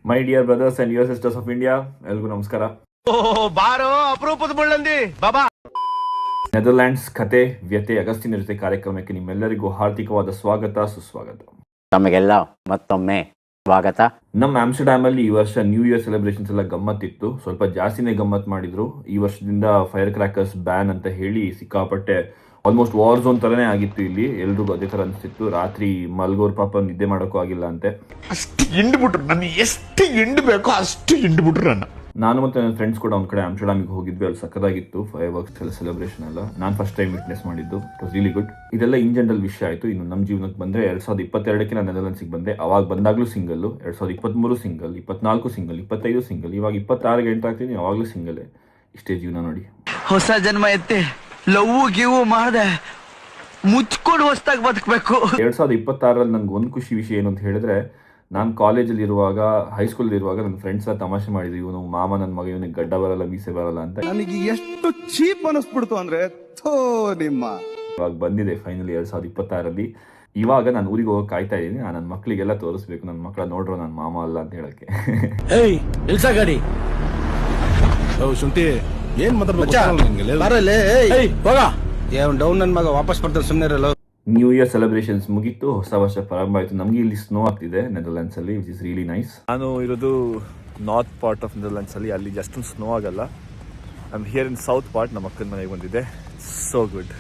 My dear brothers and your sisters of India, ಎಲ್ರಿಗೂ ನಮಸ್ಕಾರ. ಬಾರೋ ಅಪರೂಪದ ಮುಳ್ಳಂದಿ ಬಾಬಾ. ನೆದರ್ಲ್ಯಾಂಡ್ಸ್ ಕತೆ ವ್ಯತೆ ಅಗಸ್ಟಿನ ಜೊತೆ ಕಾರ್ಯಕ್ರಮಕ್ಕೆ ನಿಮ್ಮೆಲ್ಲರಿಗೂ ಹಾರ್ದಿಕವಾದ ಸ್ವಾಗತ ಸುಸ್ವಾಗತ. ತಮಗೆಲ್ಲ ಮತ್ತೊಮ್ಮೆ ಸ್ವಾಗತ. ನಮ್ಮ ಆಮ್ಸ್ಟರ್ಡ್ಯಾಮ್ ಅಲ್ಲಿ ಈ ವರ್ಷ ನ್ಯೂ ಇಯರ್ ಸೆಲೆಬ್ರೇಷನ್ಸ್ ಎಲ್ಲ ಗಮ್ಮತ್ತಿತ್ತು. ಸ್ವಲ್ಪ ಜಾಸ್ತಿನೇ ಗಮ್ಮತ್ ಮಾಡಿದ್ರು. ಈ ವರ್ಷದಿಂದ ಫೈರ್ ಕ್ರ್ಯಾಕರ್ಸ್ ಬ್ಯಾನ್ ಅಂತ ಹೇಳಿ ಸಿಕ್ಕಾಪಟ್ಟೆ ಆಲ್ಮೋಸ್ಟ್ ವಾರ್ ಝೋನ್ ತರನೇ ಆಗಿತ್ತು. ಇಲ್ಲಿ ಎಲ್ರಿಗೂ ಅದೇ ತರ ಅನಿಸ್ತಿತ್ತು. ರಾತ್ರಿ ಮಲ್ಗೋರ್ ಪಾಪ ನಿದ್ದೆ ಮಾಡೋಕ್ಕೂ ಆಗಿಲ್ಲ ಅಂತೆ. ಅಷ್ಟು ಹಿಂಡ್ಬಿಟ್ರು, ನನಗೆ ಎಷ್ಟು ಹಿಂಡ್ ಬೇಕೋ ಅಷ್ಟು ಹಿಂಡ್ಬಿಟ್ರು ನನ್ನ. ನಾನು ಮತ್ತೆ ನನ್ನ ಫ್ರೆಂಡ್ಸ್ ಕೂಡ ಒಂದ್ ಕಡೆ ಆಮ್ಸ್ಟರ್ಡ್ಯಾಮಿಗೆ ಹೋಗಿದ್ವಿ. ಅಲ್ಲಿ ಸಕ್ಕದಾಗಿತ್ತು ಫೈರ್ ವರ್ಕ್ಸ್ ಎಲ್ಲ ಸೆಲೆಬ್ರೇಷನ್ ಎಲ್ಲ. ನಾನು ಫಸ್ಟ್ ಟೈಮ್ ವಿಟ್ನೆಸ್ ಮಾಡಿದ್ದು. It was really good. ಇದೆಲ್ಲ ಇನ್ ಜನರಲ್ ವಿಷಯ ಆಯ್ತು. ಇನ್ನು ನಮ್ಮ ಜೀವನಕ್ಕೆ ಬಂದ್ರೆ 2022ಕ್ಕೆ ನಾನು ನೆದರ್ಲ್ಯಾಂಡ್ಸಿಗೆ ಬಂದೆ. ಅವಾಗ ಬಂದಾಗ್ಲೂ ಸಿಂಗಲ್, 2023 ಸಿಂಗಲ್, 24 ಸಿಂಗಲ್, 25 ಸಿಂಗಲ್, ಇವಾಗ 26ಗೆ ಎಂಟರ್ ಆಗ್ತೀನಿ. ಅವಾಗ್ಲೂ ಸಿಂಗಲ್. ಇಷ್ಟೇ ಜೀವನ ನೋಡಿ. ಹೊಸ ಜನ್ಮ ಎತ್ತೆ ಲವ್ ಗಿವ್ ಮಾಡದೆ ಮುಚ್ಕೊಂಡು ಹೊಸದಾಗಿ ಬದುಕಬೇಕು. 2026ರಲ್ಲಿ ನನ್ಗೆ ಒಂದು ಖುಷಿ ವಿಷಯ ಏನು ಅಂತ ಹೇಳಿದ್ರೆ, ನಾನು ಕಾಲೇಜಲ್ಲಿ ಇರುವಾಗ, ಹೈಸ್ಕೂಲ್ ಇರುವಾಗ ನನ್ನ ಫ್ರೆಂಡ್ಸ್ ಎಲ್ಲ ತಮಾಷೆ ಮಾಡಿದ್ರು, ಇವನು ಮಾಮ ನನ್ನ ಮಗ, ಇವನಿಗೆ ಗಡ್ಡ ಬರಲ್ಲ, ಮೀಸೆ ಬರಲ್ಲ ಅಂತ. ನನಗೆ ಎಷ್ಟು ಚೀಪ್ ಅನಿಸ್ಬಿಡ್ತು ಅಂದ್ರೆ ನಿಮ್ಮ ಇವಾಗ ಬಂದಿದೆ ಫೈನಲಿ 2026ರಲ್ಲಿ. ಇವಾಗ ನಾನು ಊರಿಗೆ ಹೋಗಿ ಕಾಯ್ತಾ ಇದ್ದೀನಿ. ನಾನು ನನ್ನ ಮಕ್ಕಳಿಗೆಲ್ಲ ತೋರಿಸ್ಬೇಕು, ನನ್ನ ಮಕ್ಕಳ ನೋಡ್ರೋ ನನ್ನ ಮಾಮ ಅಲ್ಲ ಅಂತ ಹೇಳಕ್ಕೆ. ಗಾಡಿ ಶುಂಠಿ ಏನ್ ಡೌನ್ ನನ್ ಮಗ ವಾಪಸ್ ಬರ್ತಾನೆ, ಸುಮ್ಮನೆ ಇರಲ್ಲ. ನ್ಯೂ ಇಯರ್ ಸೆಲೆಬ್ರೇಷನ್ಸ್ ಮುಗೀತು, ಹೊಸ ವರ್ಷ ಪ್ರಾರಂಭ ಆಯಿತು. ನಮಗೆ ಇಲ್ಲಿ ಸ್ನೋ ಆಗ್ತಿದೆ ನೆದರ್ಲ್ಯಾಂಡ್ಸ್ ಅಲ್ಲಿ, ವಿಚ್ ಇಸ್ ರಿಯಲಿ ನೈಸ್. ನಾನು ಇರೋದು ನಾರ್ತ್ ಪಾರ್ಟ್ ಆಫ್ ನೆದರ್ಲ್ಯಾಂಡ್ಸ್ ಅಲ್ಲಿ. ಅಲ್ಲಿ ಅಷ್ಟೊಂದು ಸ್ನೋ ಆಗಲ್ಲ. I am here in south part. ನಮ್ಮ ಅಕ್ಕನ ಮನೆಗೆ ಬಂದಿದೆ. So good.